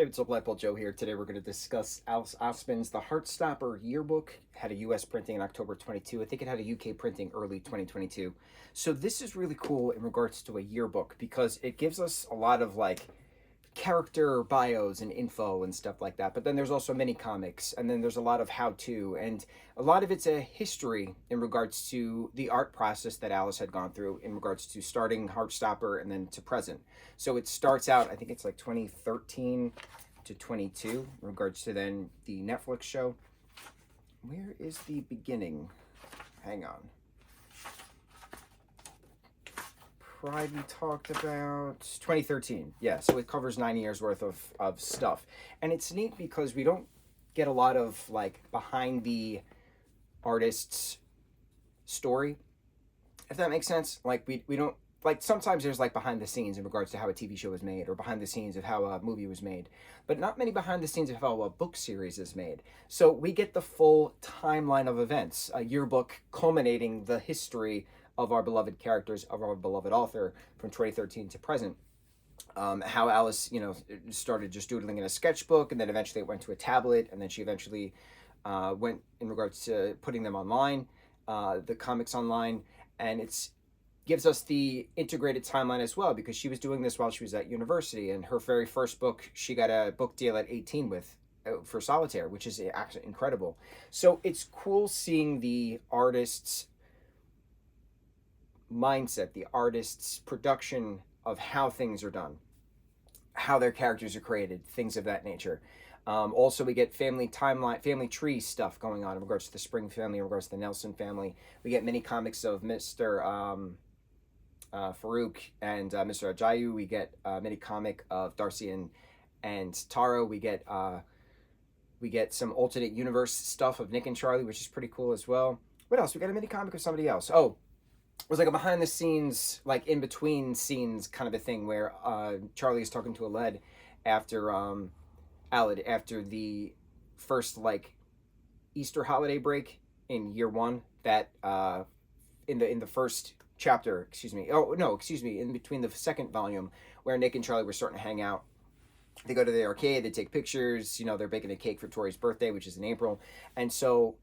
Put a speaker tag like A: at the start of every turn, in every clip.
A: Hey, what's up, lightboltjoe here. Today we're going to discuss Alice Osman's The Heartstopper Yearbook. Had a US printing in October 22. I think it had a UK printing early 2022. So this is really cool in regards to a yearbook because it gives us a lot of like character bios and info and stuff like that. But then there's also mini comics, and then there's a lot of how-to, and a lot of it's a history in regards to the art process that Alice had gone through in regards to starting Heartstopper and then to present. So it starts out, I think it's like 2013 to 22 in regards to then the Netflix show. Where is the beginning? Hang on. Pride we talked about 2013. Yeah, so it covers 9 years worth of stuff. And it's neat because we don't get a lot of like behind the artist's story, if that makes sense. Like we don't, like, sometimes there's like behind the scenes in regards to how a TV show was made or behind the scenes of how a movie was made, but not many behind the scenes of how a book series is made. So we get the full timeline of events, a yearbook culminating the history of our beloved characters, of our beloved author from 2013 to present. How Alice, started just doodling in a sketchbook, and then eventually it went to a tablet, and then she eventually went in regards to putting them online, the comics online, and it's gives us the integrated timeline as well, because she was doing this while she was at university, and her very first book she got a book deal at 18 with for Solitaire, which is actually incredible. So it's cool seeing the artist's mindset, the artist's production of how things are done, how their characters are created, things of that nature. Also, we get family timeline, family tree stuff going on in regards to the Spring family, in regards to the Nelson family. We get mini comics of Mr. Farouk and Mr. Ajayu. We get a mini comic of Darcy and Taro. We get some alternate universe stuff of Nick and Charlie, which is pretty cool as well. What else? We got a mini comic of somebody else. Oh, it was like a behind the scenes, like in between scenes kind of a thing where Charlie is talking to Aled after Aled after the first like Easter holiday break in year one, that in the first chapter, in between the second volume, where Nick and Charlie were starting to hang out. They go to the arcade, they take pictures, they're baking a cake for Tori's birthday, which is in April. And so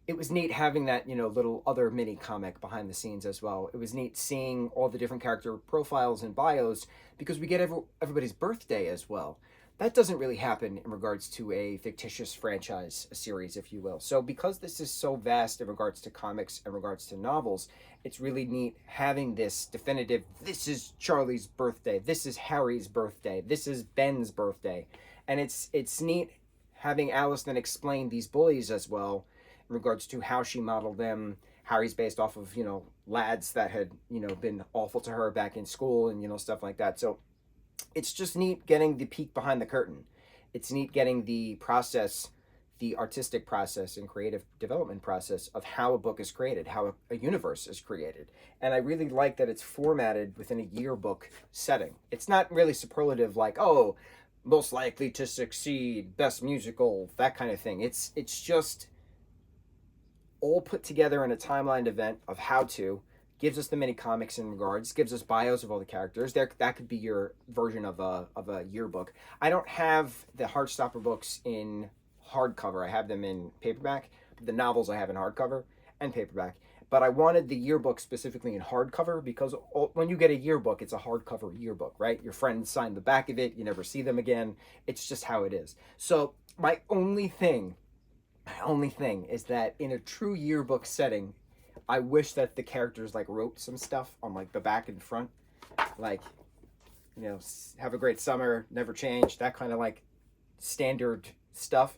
A: it was neat having that, little other mini comic behind the scenes as well. It was neat seeing all the different character profiles and bios, because we get everybody's birthday as well. That doesn't really happen in regards to a fictitious franchise, a series, if you will. So because this is so vast in regards to comics, in regards to novels, it's really neat having this definitive, this is Charlie's birthday, this is Harry's birthday, this is Ben's birthday. And it's neat having Alice then explain these bullies as well, in regards to how she modeled them. Harry's based off of, lads that had, been awful to her back in school and, stuff like that. So it's just neat getting the peek behind the curtain. It's neat getting the process, the artistic process and creative development process of how a book is created, how a universe is created. And I really like that it's formatted within a yearbook setting. It's not really superlative like, oh, most likely to succeed, best musical, that kind of thing. It's just all put together in a timelined event of how to, gives us the mini comics in regards, gives us bios of all the characters. That could be your version of a yearbook. I don't have the Heartstopper books in hardcover. I have them in paperback. The novels I have in hardcover and paperback. But I wanted the yearbook specifically in hardcover, because when you get a yearbook, it's a hardcover yearbook, right? Your friends sign the back of it. You never see them again. It's just how it is. So my only thing is that in a true yearbook setting, I wish that the characters like wrote some stuff on like the back and front, like, have a great summer, never change, that kind of like standard stuff.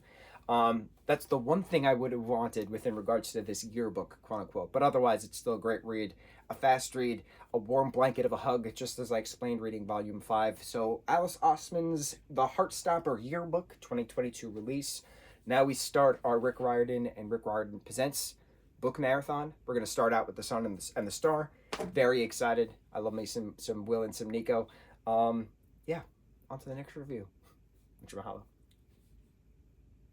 A: That's the one thing I would have wanted within regards to this yearbook, quote unquote. But otherwise, it's still a great read, a fast read, a warm blanket of a hug, just as I explained reading volume 5. So Alice Osman's The Heartstopper Yearbook 2022 release. Now we start our Rick Riordan and Rick Riordan Presents book marathon. We're going to start out with The Sun and the Star. Very excited. I love me some Will and some Nico. Yeah, on to the next review. Mucho mahalo.